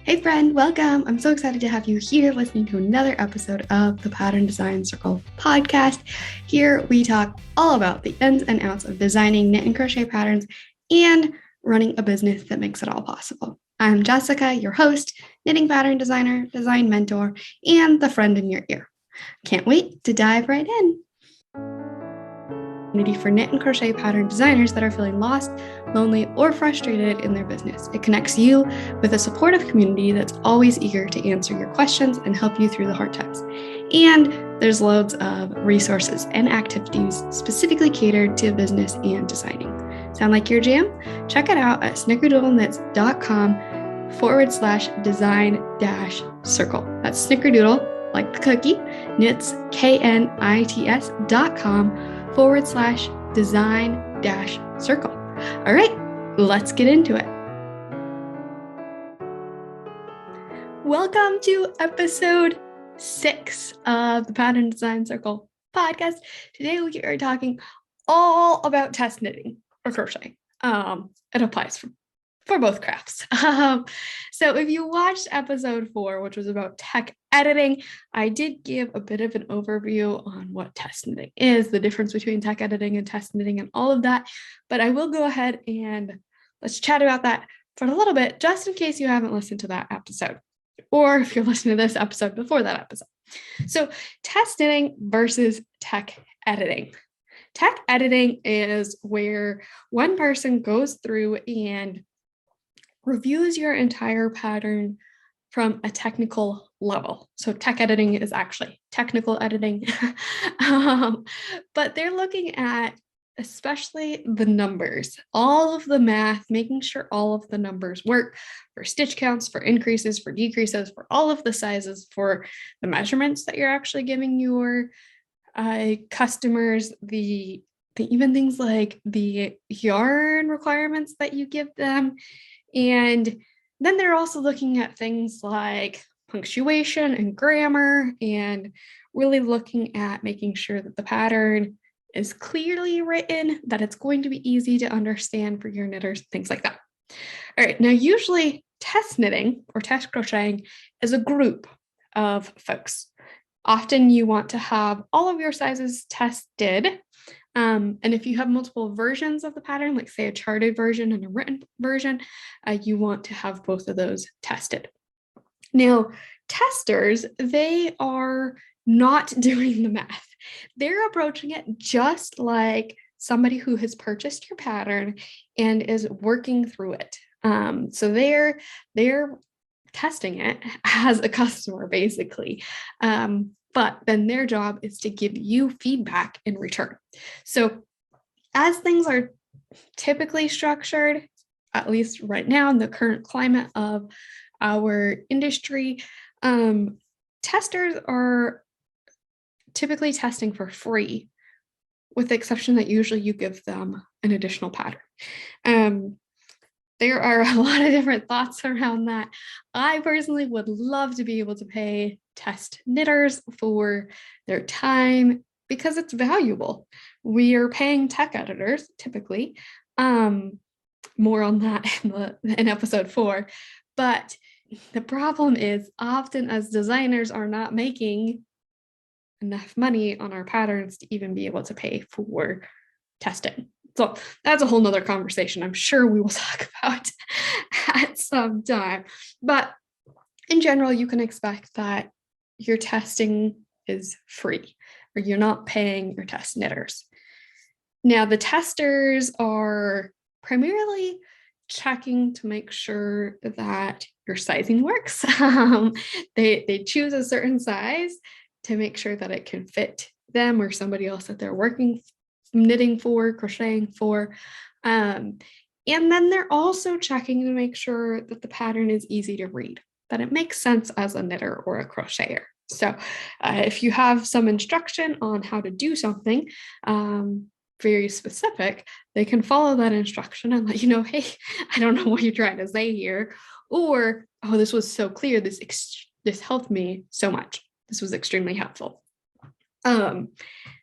Hey friend, welcome. I'm so excited to have you here listening to another episode of the Pattern Design Circle podcast. Here we talk all about the ins and outs of designing knit and crochet patterns and running a business that makes it all possible. I'm Jessica, your host, knitting pattern designer, design mentor, and the friend in your ear. Can't wait to dive right in. For knit and crochet pattern designers that are feeling lost, lonely, or frustrated in their business. It connects you with a supportive community that's always eager to answer your questions and help you through the hard times. And there's loads of resources and activities specifically catered to business and designing. Sound like your jam? Check it out at snickerdoodleknits.com/design-circle. That's snickerdoodle, like the cookie, knits, knits.com/design-circle. All right, let's get into it. Welcome to episode 6 of the Pattern Design Circle podcast. Today we are talking all about test knitting or crochet. It applies for both crafts. So if you watched episode 4, which was about tech editing, I did give a bit of an overview on what test knitting is, the difference between tech editing and test knitting and all of that. But I will go ahead and let's chat about that for a little bit, just in case you haven't listened to that episode, or if you're listening to this episode before that episode. So test knitting versus tech editing. Tech editing is where one person goes through and reviews your entire pattern from a technical level. So tech editing is actually technical editing, but they're looking at especially the numbers, all of the math, making sure all of the numbers work for stitch counts, for increases, for decreases, for all of the sizes, for the measurements that you're actually giving your customers, the even things like the yarn requirements that you give them. And then they're also looking at things like punctuation and grammar and really looking at making sure that the pattern is clearly written, that it's going to be easy to understand for your knitters, things like that. All right, now usually test knitting or test crocheting is a group of folks. Often you want to have all of your sizes tested. And if you have multiple versions of the pattern, like say a charted version and a written version, you want to have both of those tested. Now, testers, they are not doing the math. They're approaching it just like somebody who has purchased your pattern and is working through it. So they're testing it as a customer, basically. But then their job is to give you feedback in return. So as things are typically structured, at least right now in the current climate of our industry, testers are typically testing for free, with the exception that usually you give them an additional pattern. There are a lot of different thoughts around that. I personally would love to be able to pay test knitters for their time because it's valuable. We are paying tech editors typically. More on that in episode 4. But the problem is often as designers are not making enough money on our patterns to even be able to pay for testing. So that's a whole nother conversation I'm sure we will talk about at some time. But in general, you can expect that your testing is free or you're not paying your test knitters. Now, the testers are primarily checking to make sure that your sizing works. They choose a certain size to make sure that it can fit them or somebody else that they're knitting for, crocheting for. And then they're also checking to make sure that the pattern is easy to read, that it makes sense as a knitter or a crocheter. So if you have some instruction on how to do something very specific, they can follow that instruction and let you know, hey, I don't know what you're trying to say here. Or, oh, this was so clear. This helped me so much. This was extremely helpful.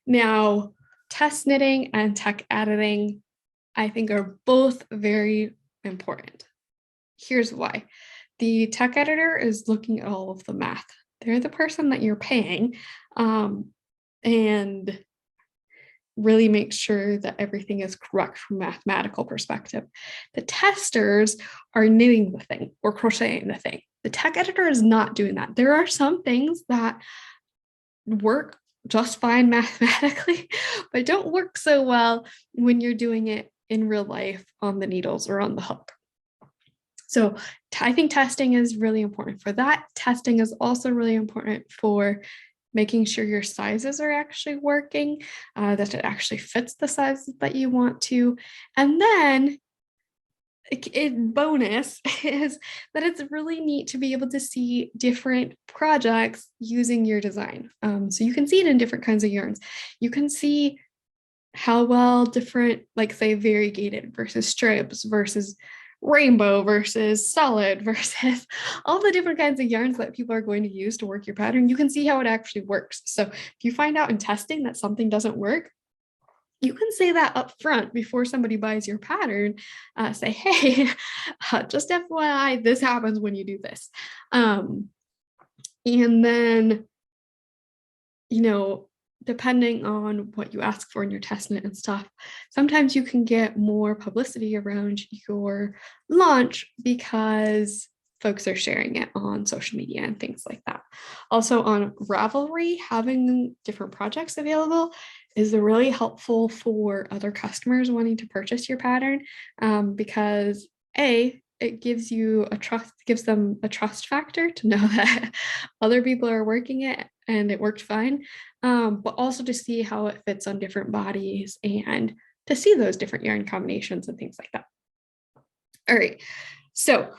Now, test knitting and tech editing, I think, are both very important. Here's why. the tech editor is looking at all of the math. They're the person that you're paying, and really make sure that everything is correct from a mathematical perspective. The testers are knitting the thing or crocheting the thing. The tech editor is not doing that. There are some things that work just fine mathematically, but don't work so well when you're doing it in real life on the needles or on the hook. So I think testing is really important for that. Testing is also really important for making sure your sizes are actually working, that it actually fits the sizes that you want to. And then bonus is that it's really neat to be able to see different projects using your design. So you can see it in different kinds of yarns. You can see how well different, like say variegated versus stripes versus rainbow versus solid versus all the different kinds of yarns that people are going to use to work your pattern. You can see how it actually works. So if you find out in testing that something doesn't work, you can say that up front before somebody buys your pattern. Say, hey, just FYI, this happens when you do this. And then, depending on what you ask for in your test knit and stuff, sometimes you can get more publicity around your launch because folks are sharing it on social media and things like that. Also on Ravelry, having different projects available is really helpful for other customers wanting to purchase your pattern, because it gives them a trust factor to know that other people are working it and it worked fine, but also to see how it fits on different bodies and to see those different yarn combinations and things like that. All right, so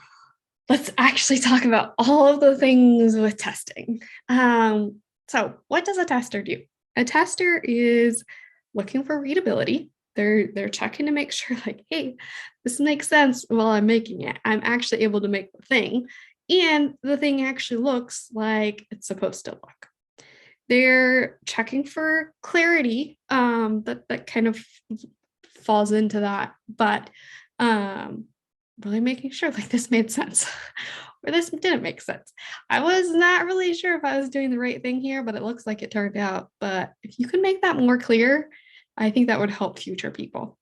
let's actually talk about all of the things with testing. So what does a tester do? A tester is looking for readability. They're checking to make sure, like, hey, this makes sense while I'm making it. I'm actually able to make the thing, and the thing actually looks like it's supposed to look. They're checking for clarity, that kind of falls into that, but really making sure like this made sense or this didn't make sense. I was not really sure if I was doing the right thing here, but it looks like it turned out. But if you can make that more clear, I think that would help future people.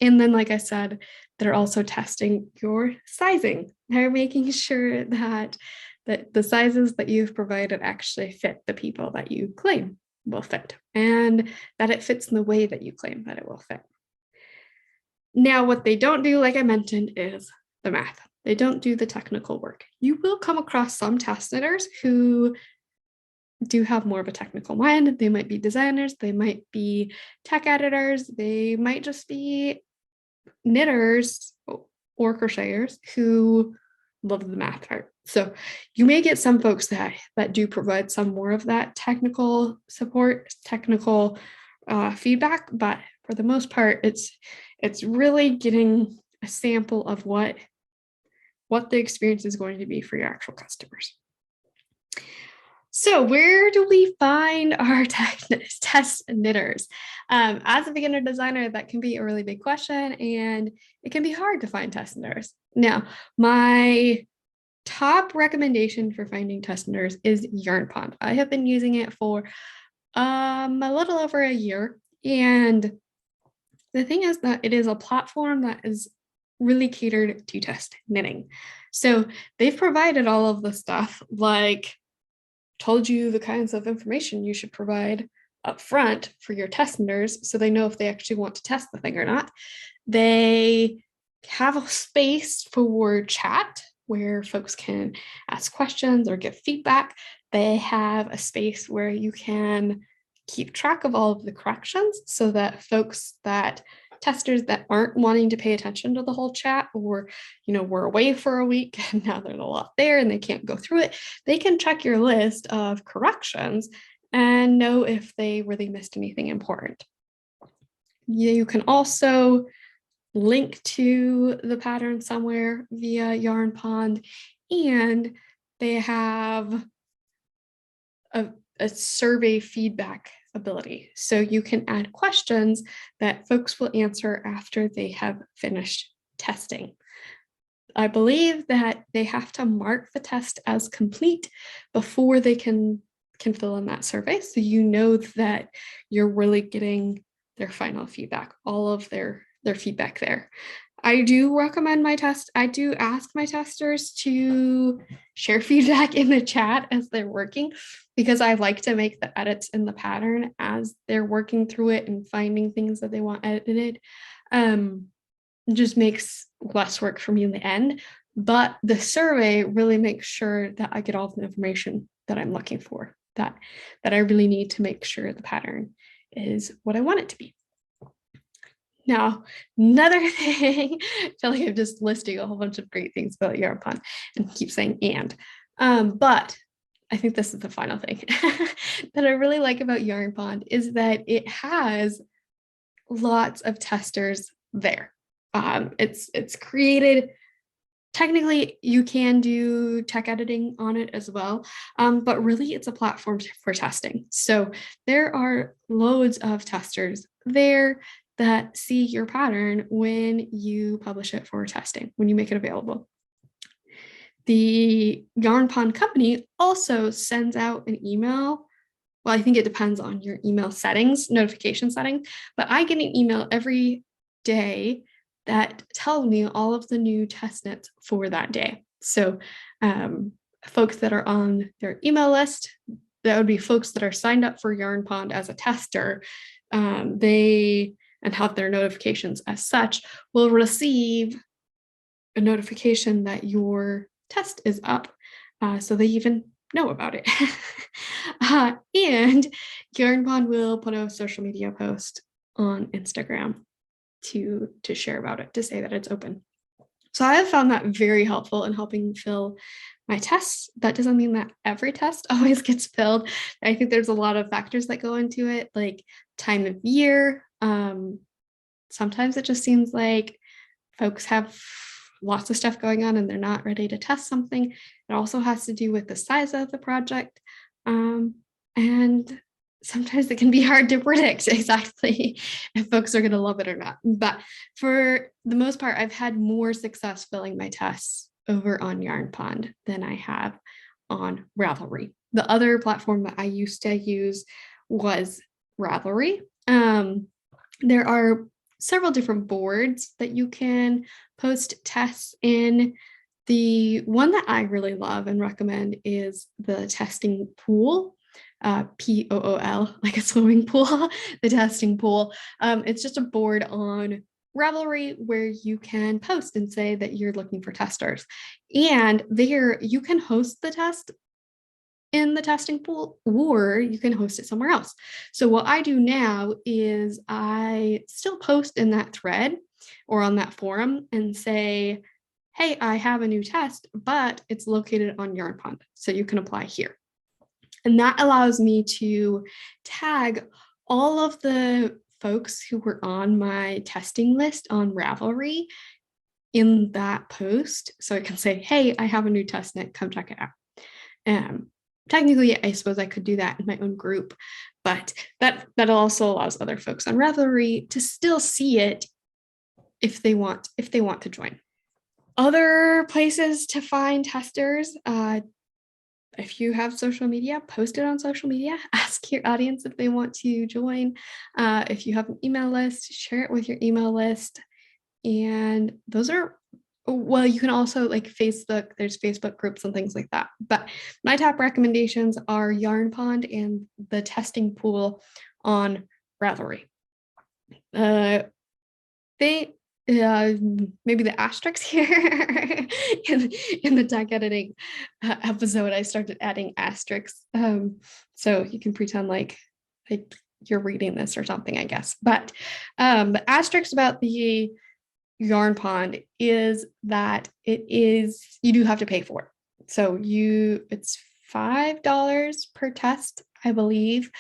And then, like I said, they're also testing your sizing. They're making sure that the sizes that you've provided actually fit the people that you claim will fit, and that it fits in the way that you claim that it will fit. Now, what they don't do, like I mentioned, is the math. They don't do the technical work. You will come across some test knitters who do have more of a technical mind. They might be designers, they might be tech editors, they might just be knitters or crocheters who love the math part. So you may get some folks that do provide some more of that technical support, technical feedback, but for the most part, it's really getting a sample of what the experience is going to be for your actual customers. So where do we find our test knitters? As a beginner designer, that can be a really big question, and it can be hard to find test knitters. Now, my top recommendation for finding test knitters is Yarn Pond. I have been using it for a little over a year, and the thing is that it is a platform that is really catered to test knitting. So they've provided all of the stuff, like told you the kinds of information you should provide up front for your test knitters so they know if they actually want to test the thing or not. They have a space for chat where folks can ask questions or give feedback. They have a space where you can keep track of all of the corrections so that testers that aren't wanting to pay attention to the whole chat, or were away for a week and now there's a lot there and they can't go through it, they can check your list of corrections and know if they really missed anything important. You can also link to the pattern somewhere via Yarn Pond, and they have a survey feedback ability. So you can add questions that folks will answer after they have finished testing. I believe that they have to mark the test as complete before they can fill in that survey. So you know that you're really getting their final feedback, all of their feedback there. I do recommend my test. I do ask my testers to share feedback in the chat as they're working, because I like to make the edits in the pattern as they're working through it and finding things that they want edited. It just makes less work for me in the end. But the survey really makes sure that I get all the information that I'm looking for, that I really need to make sure the pattern is what I want it to be. Now, another thing, I feel like I'm just listing a whole bunch of great things about Yarn Pond and keep saying but I think this is the final thing that I really like about Yarn Pond is that it has lots of testers there. It's created. Technically, you can do tech editing on it as well, but really it's a platform for testing. So there are loads of testers there that see your pattern when you publish it for testing, when you make it available. The Yarn Pond company also sends out an email. Well, I think it depends on your email settings, notification settings, but I get an email every day that tells me all of the new test knits for that day. So folks that are on their email list, that would be folks that are signed up for Yarn Pond as a tester, they and have their notifications as such, will receive a notification that your test is up. So they even know about it. And Yarn Pond will put a social media post on Instagram to share about it, to say that it's open. So I have found that very helpful in helping fill my tests. That doesn't mean that every test always gets filled. I think there's a lot of factors that go into it, like time of year. Sometimes it just seems like folks have lots of stuff going on and they're not ready to test something. It also has to do with the size of the project. And sometimes it can be hard to predict exactly if folks are going to love it or not. But for the most part, I've had more success filling my tests over on Yarn Pond than I have on Ravelry. The other platform that I used to use was Ravelry. There are several different boards that you can post tests in. The one that I really love and recommend is the testing pool, POOL, like a swimming pool, the testing pool. It's just a board on Ravelry where you can post and say that you're looking for testers. And there you can host the test in the testing pool, or you can host it somewhere else. So what I do now is I still post in that thread or on that forum and say, hey, I have a new test, but it's located on Yarn Pond, so you can apply here. And that allows me to tag all of the folks who were on my testing list on Ravelry in that post. So I can say, hey, I have a new test knit, come check it out. Technically, I suppose I could do that in my own group, but that also allows other folks on Ravelry to still see it if they want to join. Other places to find testers, if you have social media, post it on social media. Ask your audience if they want to join. If you have an email list, share it with your email list. And those are, well, you can also like Facebook, there's Facebook groups and things like that. But my top recommendations are Yarn Pond and the testing pool on Ravelry. Maybe the asterisks here in the tech editing episode, I started adding asterisks. So you can pretend like you're reading this or something, I guess. But the asterisk about the Yarn Pond is that you do have to pay for it. So it's $5 per test, I believe,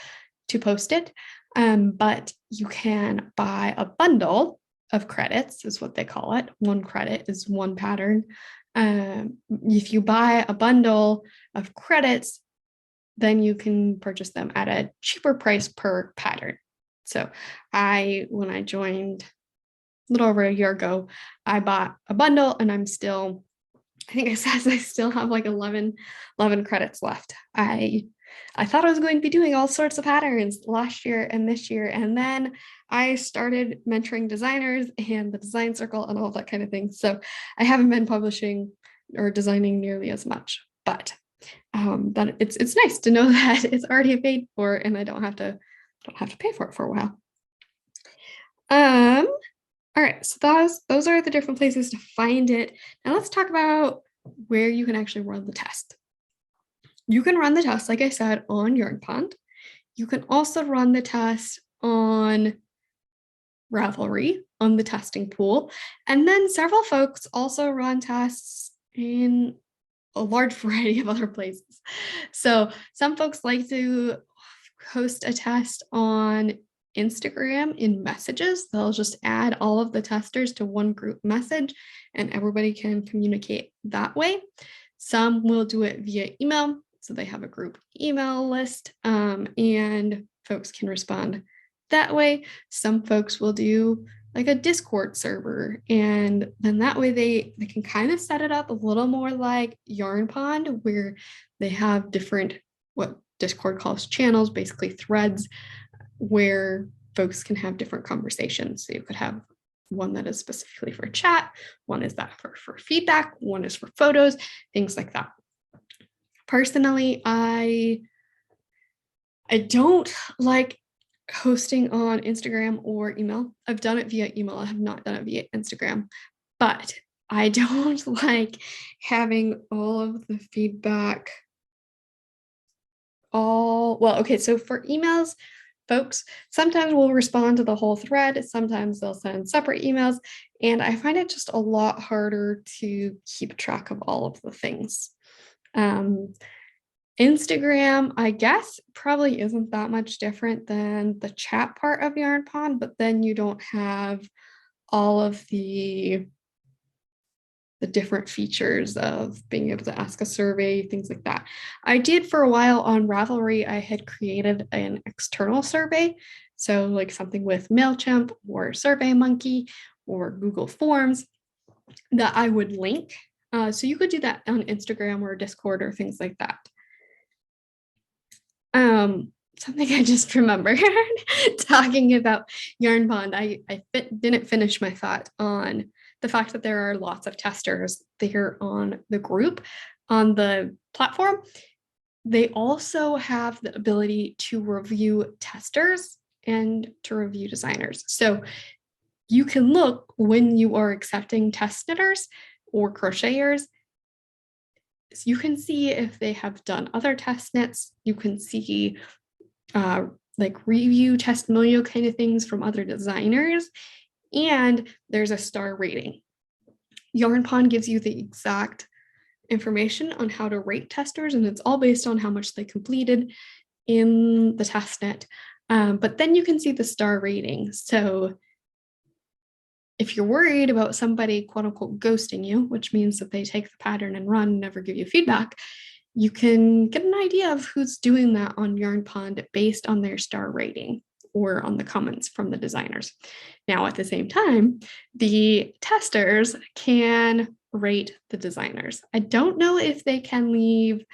to post it. But you can buy a bundle of credits, is what they call it. One credit is one pattern. If you buy a bundle of credits, then you can purchase them at a cheaper price per pattern. So when I joined little over a year ago, I bought a bundle and I think it says I still have like 11 credits left. I thought I was going to be doing all sorts of patterns last year and this year. And then I started mentoring designers and the design circle and all that kind of thing. So I haven't been publishing or designing nearly as much, but that it's nice to know that it's already paid for and I don't have to pay for it for a while. All right, so those are the different places to find it. Now let's talk about where you can actually run the test. You can run the test, like I said, on YarnPond. You can also run the test on Ravelry, on the testing pool. And then several folks also run tests in a large variety of other places. So some folks like to host a test on Instagram in messages. They'll just add all of the testers to one group message and everybody can communicate that way. Some will do it via email. So they have a group email list and folks can respond that way. Some folks will do like a Discord server. And then that way they can kind of set it up a little more like YarnPond, where they have different, what Discord calls channels, basically threads, where folks can have different conversations. So you could have one that is specifically for chat, one is that for feedback, one is for photos, things like that. Personally, I don't like hosting on Instagram or email. I've done it via email. I have not done it via Instagram, but I don't like having all of the feedback okay, so for emails, folks sometimes will respond to the whole thread. Sometimes they'll send separate emails, and I find it just a lot harder to keep track of all of the things. Instagram, I guess, probably isn't that much different than the chat part of YarnPond, but then you don't have all of the different features of being able to ask a survey, things like that. I did for a while on Ravelry, I had created an external survey. So like something with MailChimp or SurveyMonkey or Google Forms that I would link. So you could do that on Instagram or Discord or things like that. Something I just remembered talking about YarnPond, I didn't finish my thought on the fact that there are lots of testers there on the group, on the platform. They also have the ability to review testers and to review designers. So you can look when you are accepting test knitters or crocheters. So you can see if they have done other test knits. You can see like review testimonial kind of things from other designers. And there's a star rating. YarnPond gives you the exact information on how to rate testers, and it's all based on how much they completed in the test net. But then you can see the star rating. So if you're worried about somebody, quote unquote, ghosting you, which means that they take the pattern and run and never give you feedback, you can get an idea of who's doing that on YarnPond based on their star rating or on the comments from the designers. Now, at the same time, the testers can rate the designers. I don't know if they can leave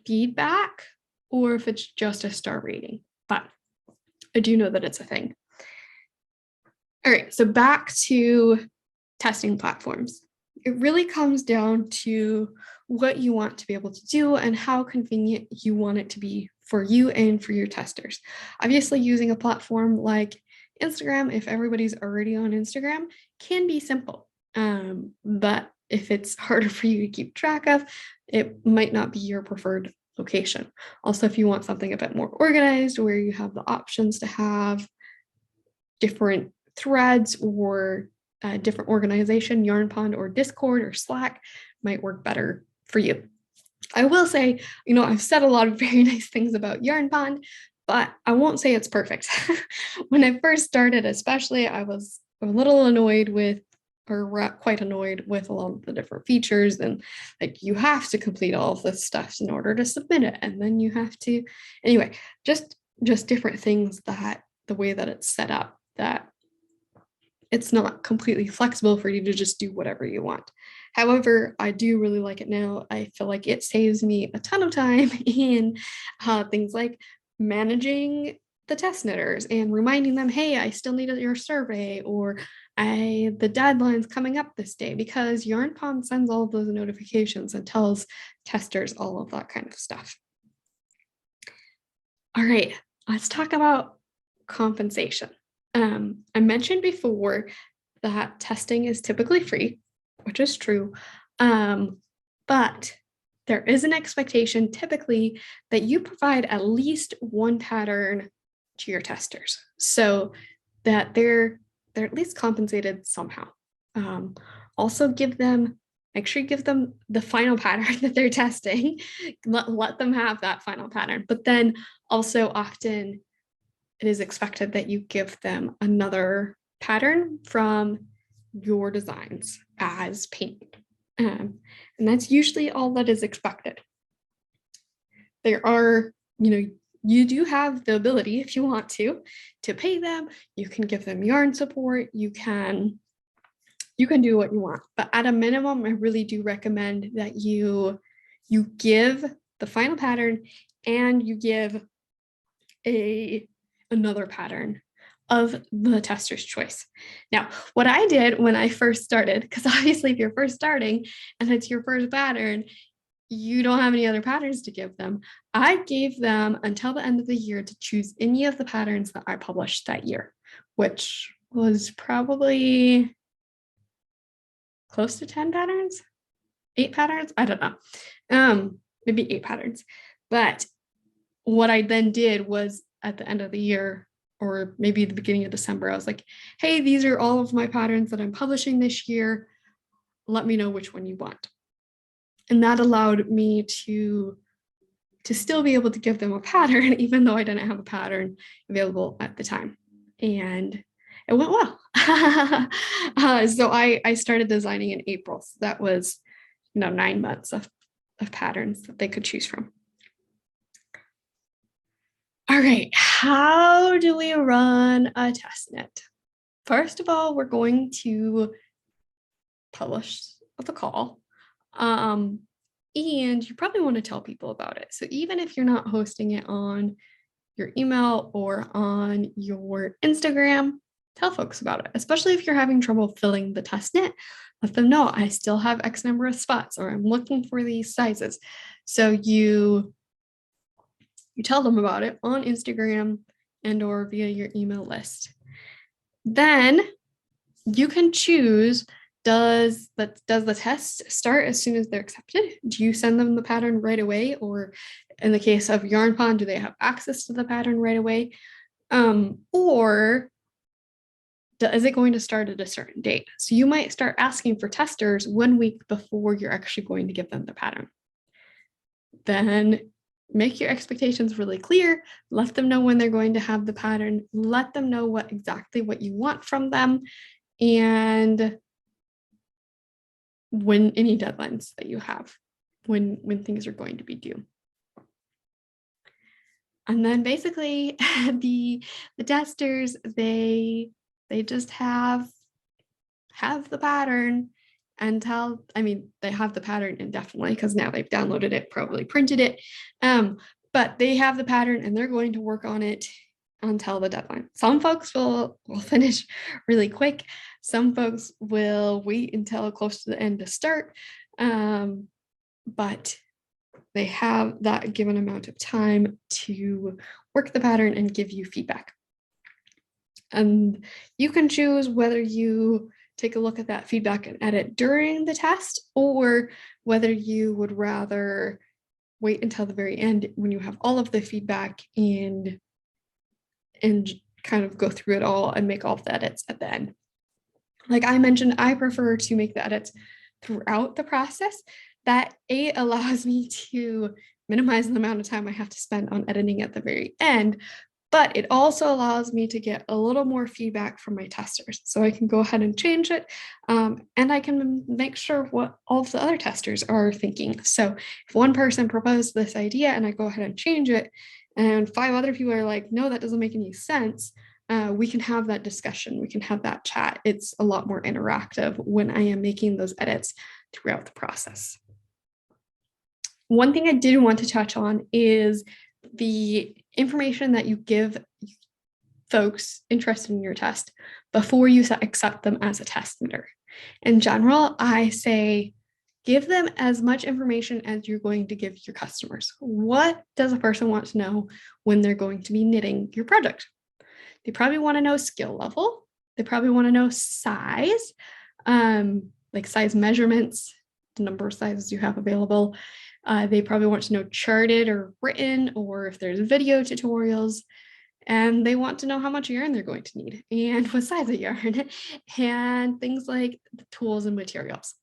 feedback or if it's just a star rating, but I do know that it's a thing. All right, so back to testing platforms. It really comes down to what you want to be able to do and how convenient you want it to be for you and for your testers. Obviously, using a platform like Instagram, if everybody's already on Instagram, can be simple. But if it's harder for you to keep track of, it might not be your preferred location. Also, if you want something a bit more organized, where you have the options to have different threads or different organization, YarnPond or Discord or Slack might work better for you. I will say, I've said a lot of very nice things about YarnPond, but I won't say it's perfect. When I first started, especially, I was a little annoyed with, or quite annoyed with a lot of the different features, and like you have to complete all of this stuff in order to submit it, and then you have to, anyway, just different things that the way that it's set up that it's not completely flexible for you to just do whatever you want. However, I do really like it now. I feel like it saves me a ton of time in things like managing the test knitters and reminding them, hey, I still need your survey, or the deadline's coming up this day, because YarnPond sends all of those notifications and tells testers all of that kind of stuff. All right, let's talk about compensation. I mentioned before that testing is typically free, which is true, but there is an expectation typically that you provide at least one pattern to your testers so that they're at least compensated somehow. Also make sure you give them the final pattern that they're testing. Let them have that final pattern, but then also often it is expected that you give them another pattern from your designs as payment. And that's usually all that is expected. There are, you do have the ability, if you want to pay them. You can give them yarn support. You can do what you want, but at a minimum, I really do recommend that you give the final pattern and you give another pattern of the tester's choice. Now, what I did when I first started, because obviously if you're first starting and it's your first pattern, you don't have any other patterns to give them. I gave them until the end of the year to choose any of the patterns that I published that year, which was probably close to 10 patterns, 8 patterns. I don't know. Maybe 8 patterns. But what I then did was at the end of the year, or maybe the beginning of December, I was like, hey, these are all of my patterns that I'm publishing this year. Let me know which one you want. And that allowed me to still be able to give them a pattern, even though I didn't have a pattern available at the time. And it went well. So I started designing in April. So that was, 9 months of patterns that they could choose from. All right, how do we run a test knit? First of all, we're going to publish the call. And you probably want to tell people about it. So even if you're not hosting it on your email or on your Instagram, tell folks about it, especially if you're having trouble filling the test knit. Let them know I still have X number of spots, or I'm looking for these sizes. So you tell them about it on Instagram and or via your email list. Then you can choose, does the test start as soon as they're accepted? Do you send them the pattern right away? Or in the case of YarnPond, do they have access to the pattern right away? Or is it going to start at a certain date? So you might start asking for testers 1 week before you're actually going to give them the pattern. Then make your expectations really clear. Let them know when they're going to have the pattern. Let them know exactly what you want from them, and when any deadlines that you have, when things are going to be due. And then basically the testers, they just have the pattern until, they have the pattern indefinitely because now they've downloaded it, probably printed it. But they have the pattern and they're going to work on it until the deadline. Some folks will finish really quick. Some folks will wait until close to the end to start. But they have that given amount of time to work the pattern and give you feedback. And you can choose whether you take a look at that feedback and edit during the test, or whether you would rather wait until the very end when you have all of the feedback and kind of go through it all and make all of the edits at the end. Like I mentioned, I prefer to make the edits throughout the process. That allows me to minimize the amount of time I have to spend on editing at the very end, but it also allows me to get a little more feedback from my testers. So I can go ahead and change it, and I can make sure what all of the other testers are thinking. So if one person proposed this idea and I go ahead and change it, and 5 other people are like, no, that doesn't make any sense, we can have that discussion. We can have that chat. It's a lot more interactive when I am making those edits throughout the process. One thing I did want to touch on is the information that you give folks interested in your test before you accept them as a test submitter. In general, I say give them as much information as you're going to give your customers. What does a person want to know when they're going to be knitting your project? They probably want to know skill level. They probably want to know size, like size measurements, the number of sizes you have available. They probably want to know charted or written, or if there's video tutorials. And they want to know how much yarn they're going to need and what size of yarn and things like the tools and materials.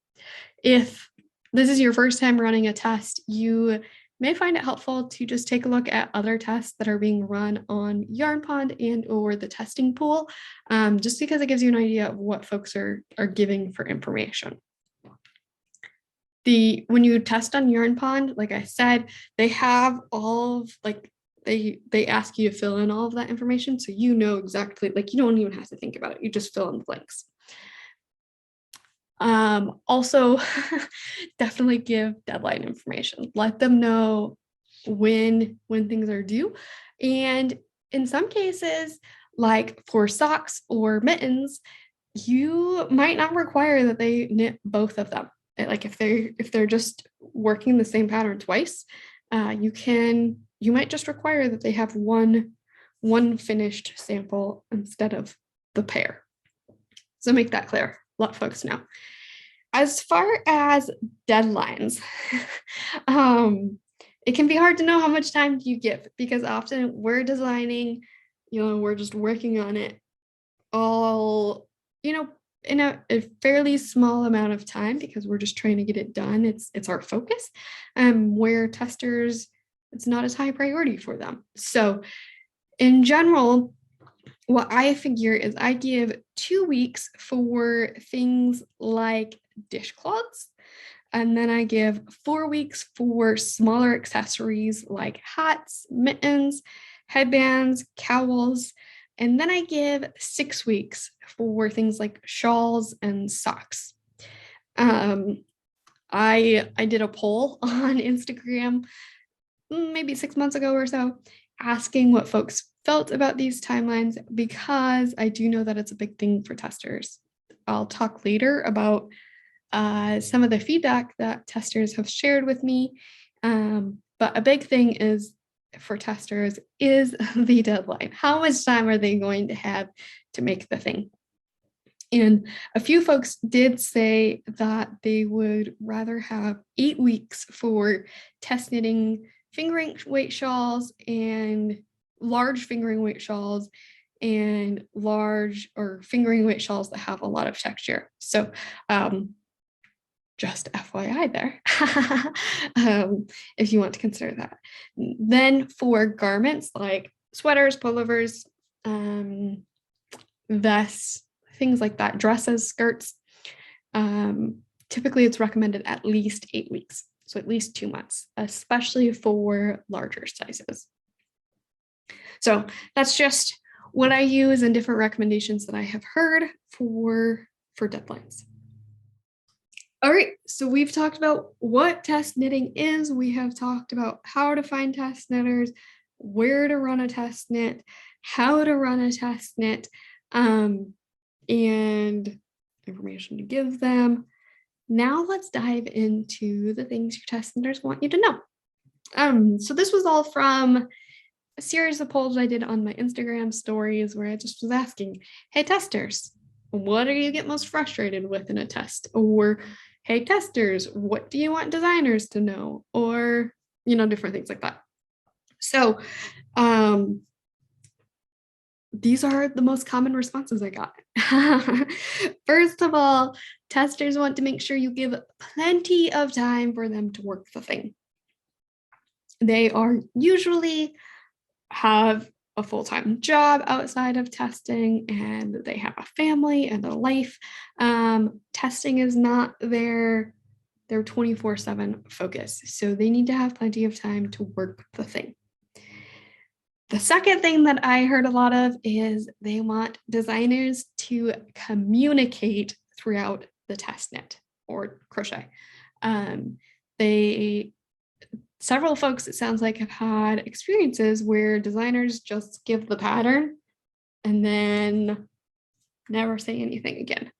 If this is your first time running a test, you may find it helpful to just take a look at other tests that are being run on Yarn Pond and or the testing pool, just because it gives you an idea of what folks are giving for information. When you test on Yarn Pond, like I said, they have all of they ask you to fill in all of that information, so you know exactly, like you don't even have to think about it, you just fill in the blanks. Also, definitely give deadline information. Let them know when things are due. And in some cases, like for socks or mittens, you might not require that they knit both of them. Like if they're just working the same pattern twice, you might just require that they have one finished sample instead of the pair. So make that clear. Let folks know. As far as deadlines, it can be hard to know how much time do you give, because often we're designing, we're just working on it all, in a fairly small amount of time because we're just trying to get it done. It's our focus, where testers, it's not as high priority for them. So in general, what I figure is I give 2 weeks for things like dishcloths, and then I give 4 weeks for smaller accessories like hats, mittens, headbands, cowls, and then I give 6 weeks for things like shawls and socks. I did a poll on Instagram maybe 6 months ago or so, asking what folks felt about these timelines, because I do know that it's a big thing for testers. I'll talk later about some of the feedback that testers have shared with me. But a big thing is for testers is the deadline. How much time are they going to have to make the thing? And a few folks did say that they would rather have 8 weeks for test knitting fingering weight shawls and large fingering weight shawls and large or fingering weight shawls that have a lot of texture. So just FYI there, if you want to consider that. Then for garments like sweaters, pullovers, vests, things like that, dresses, skirts, typically it's recommended at least 8 weeks. So at least 2 months, especially for larger sizes. So that's just what I use and different recommendations that I have heard for deadlines. All right, so we've talked about what test knitting is. We have talked about how to find test knitters, where to run a test knit, how to run a test knit, and information to give them. Now let's dive into the things your test knitters want you to know. So this was all from a series of polls I did on my Instagram stories where I just was asking, hey testers, what do you get most frustrated with in a test? Or hey testers, what do you want designers to know? Or, different things like that. So these are the most common responses I got. First of all, testers want to make sure you give plenty of time for them to work the thing. They are usually have a full-time job outside of testing, and they have a family and a life. Testing is not their 24/7 focus, so they need to have plenty of time to work the thing. The second thing that I heard a lot of is they want designers to communicate throughout the test knit or crochet. Several folks, it sounds like, have had experiences where designers just give the pattern and then never say anything again.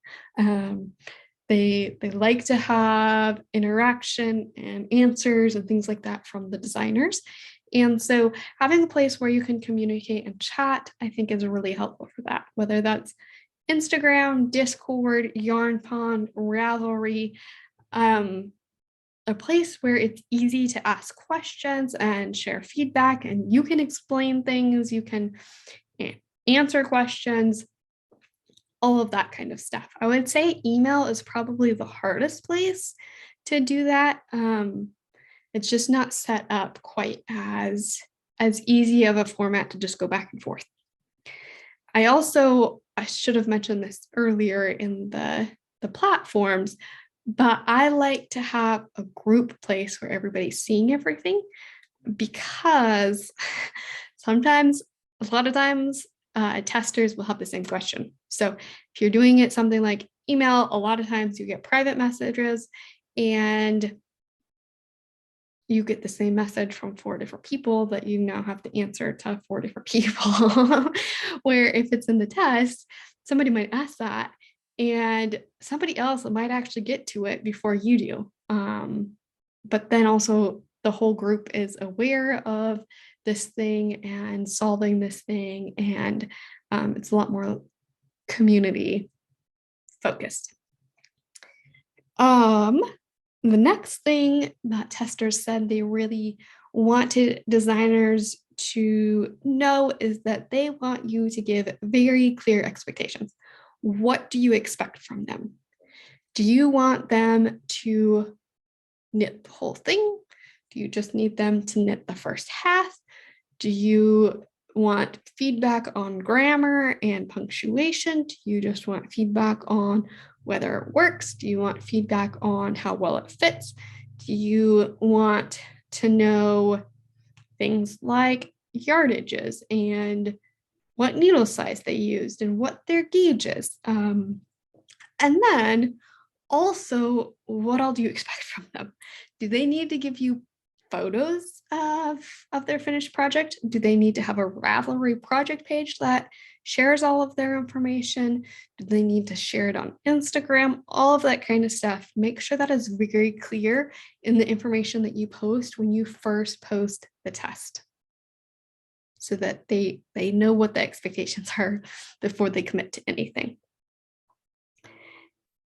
They like to have interaction and answers and things like that from the designers. And so having a place where you can communicate and chat, I think, is really helpful for that, whether that's Instagram, Discord, Yarn Pond, Ravelry, a place where it's easy to ask questions and share feedback, and you can explain things, you can answer questions, all of that kind of stuff. I would say email is probably the hardest place to do that. It's just not set up quite as easy of a format to just go back and forth. I should have mentioned this earlier in the platforms, but I like to have a group place where everybody's seeing everything, because a lot of times, testers will have the same question. So if you're doing it something like email, a lot of times you get private messages and you get the same message from 4 different people that you now have to answer to 4 different people. Where if it's in the test, somebody might ask that and somebody else might actually get to it before you do. But then also the whole group is aware of this thing and solving this thing, and it's a lot more community focused. The next thing that testers said they really wanted designers to know is that they want you to give very clear expectations. What do you expect from them? Do you want them to knit the whole thing? Do you just need them to knit the first half? Do you want feedback on grammar and punctuation? Do you just want feedback on whether it works? Do you want feedback on how well it fits? Do you want to know things like yardages and what needle size they used and what their gauge is? And then also, what all do you expect from them? Do they need to give you photos of their finished project? Do they need to have a Ravelry project page that shares all of their information? Do they need to share it on Instagram? All of that kind of stuff. Make sure that is very clear in the information that you post when you first post the test, so that they know what the expectations are before they commit to anything.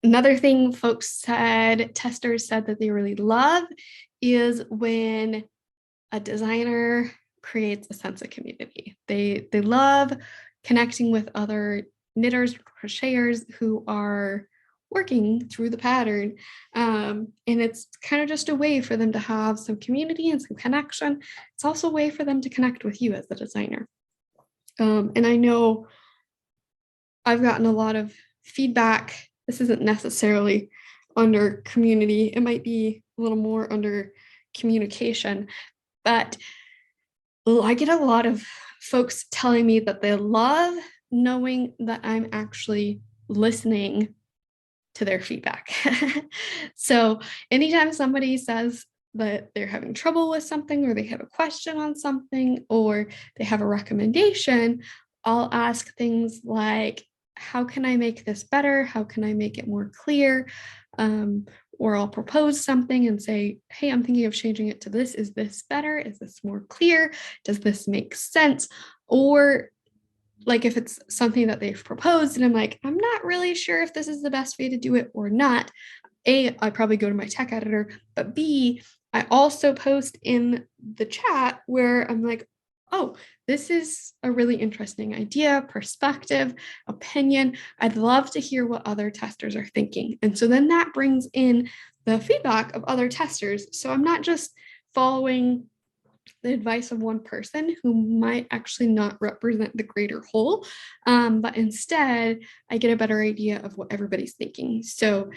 Another thing testers said that they really love is when a designer creates a sense of community. They love connecting with other knitters, crocheters who are working through the pattern. And it's kind of just a way for them to have some community and some connection. It's also a way for them to connect with you as the designer. And I know I've gotten a lot of feedback. This isn't necessarily under community. It might be a little more under communication, but I get a lot of folks telling me that they love knowing that I'm actually listening to their feedback. So anytime somebody says that they're having trouble with something, or they have a question on something, or they have a recommendation, I'll ask things like, how can I make this better? How can I make it more clear? Or I'll propose something and say, hey, I'm thinking of changing it to this. Is this better? Is this more clear? Does this make sense? Or like if it's something that they've proposed and I'm like, I'm not really sure if this is the best way to do it or not. A, I probably go to my tech editor, but B, I also post in the chat where I'm like, oh, this is a really interesting idea, perspective, opinion. I'd love to hear what other testers are thinking. And so then that brings in the feedback of other testers. So I'm not just following the advice of one person who might actually not represent the greater whole, but instead I get a better idea of what everybody's thinking. So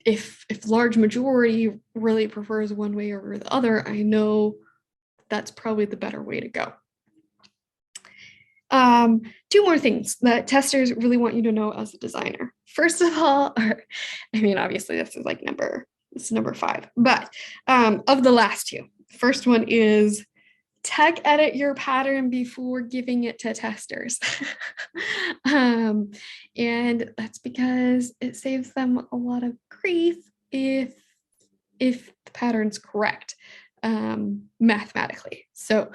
if large majority really prefers one way over the other, I know that's probably the better way to go. Two more things that testers really want you to know as a designer. First of all, obviously this is number 5, but of the last two, first one is tech edit your pattern before giving it to testers. And that's because it saves them a lot of grief if the pattern's correct mathematically. So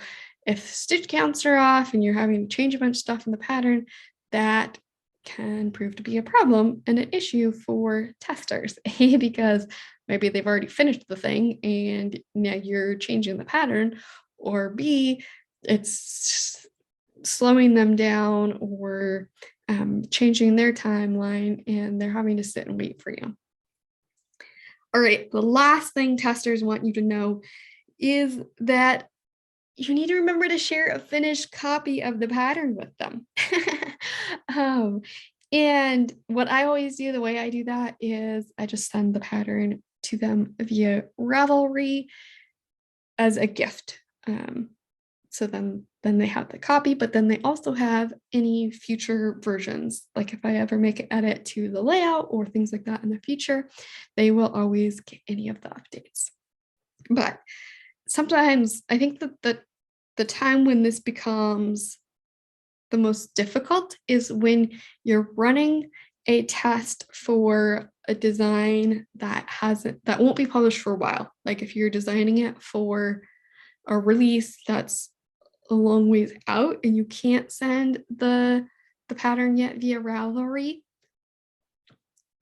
if stitch counts are off and you're having to change a bunch of stuff in the pattern, that can prove to be a problem and an issue for testers. A, because maybe they've already finished the thing and now you're changing the pattern, or B, it's slowing them down or changing their timeline and they're having to sit and wait for you. All right, the last thing testers want you to know is that you need to remember to share a finished copy of the pattern with them. And what I always do, the way I do that is I just send the pattern to them via Ravelry as a gift. So then they have the copy, but then they also have any future versions. Like if I ever make an edit to the layout or things like that in the future, they will always get any of the updates. But sometimes I think that the time when this becomes the most difficult is when you're running a test for a design that won't be published for a while. Like if you're designing it for a release that's a long ways out and you can't send the pattern yet via Ravelry,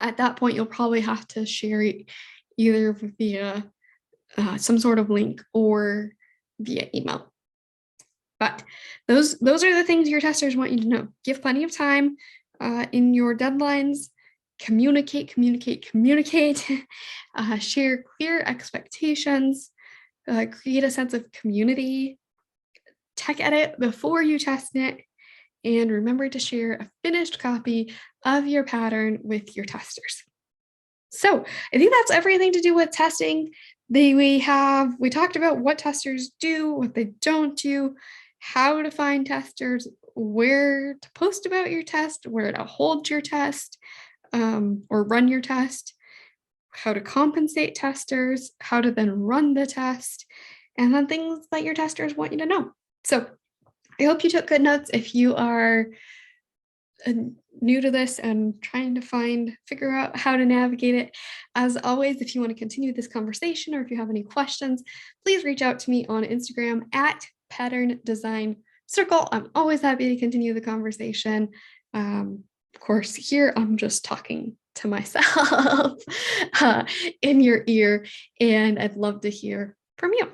at that point you'll probably have to share it either via some sort of link or via email. But those are the things your testers want you to know. Give plenty of time in your deadlines. Communicate. Share clear expectations. Create a sense of community. Tech edit before you test it. And remember to share a finished copy of your pattern with your testers. So I think that's everything to do with testing. We talked about what testers do, what they don't do, how to find testers, where to post about your test, where to hold your test, or run your test, how to compensate testers, how to then run the test, and then things that your testers want you to know. So I hope you took good notes. If you are new to this and trying to figure out how to navigate it, as always, if you want to continue this conversation or if you have any questions, please reach out to me on Instagram at Pattern Design Circle. I'm always happy to continue the conversation. Of course, here I'm just talking to myself in your ear, and I'd love to hear from you.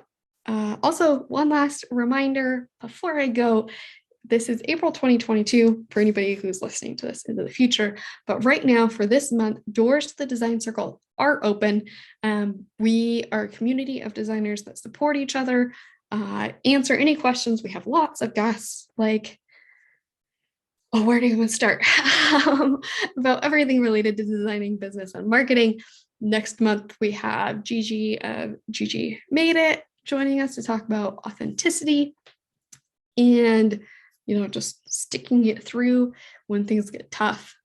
Also, one last reminder before I go. This is April 2022 for anybody who's listening to this into the future. But right now, for this month, doors to the Design Circle are open. We are a community of designers that support each other, answer any questions. We have lots of guests, where do you even start? About everything related to designing, business, and marketing. Next month, we have Gigi Made It joining us to talk about authenticity and just sticking it through when things get tough.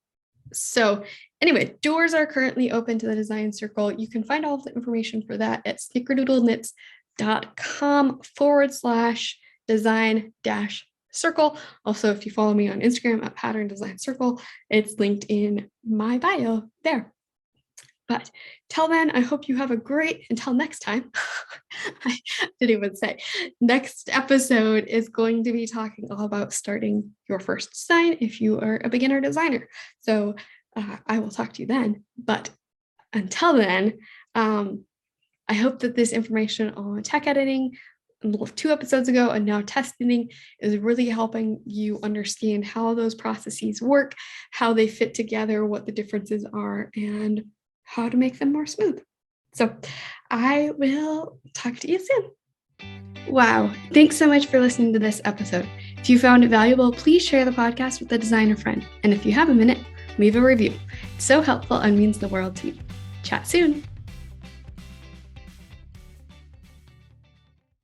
So anyway, doors are currently open to the Design Circle. You can find all of the information for that at snickerdoodleknits.com/design-circle. Also, if you follow me on Instagram at Pattern Design Circle, it's linked in my bio there. But till then, I hope you have until next time, I didn't even say, next episode is going to be talking all about starting your first design if you are a beginner designer. So I will talk to you then. But until then, I hope that this information on tech editing 2 episodes ago and now testing is really helping you understand how those processes work, how they fit together, what the differences are, and how to make them more smooth. So I will talk to you soon. Wow. Thanks so much for listening to this episode. If you found it valuable, please share the podcast with a designer friend. And if you have a minute, leave a review. It's so helpful and means the world to me. Chat soon.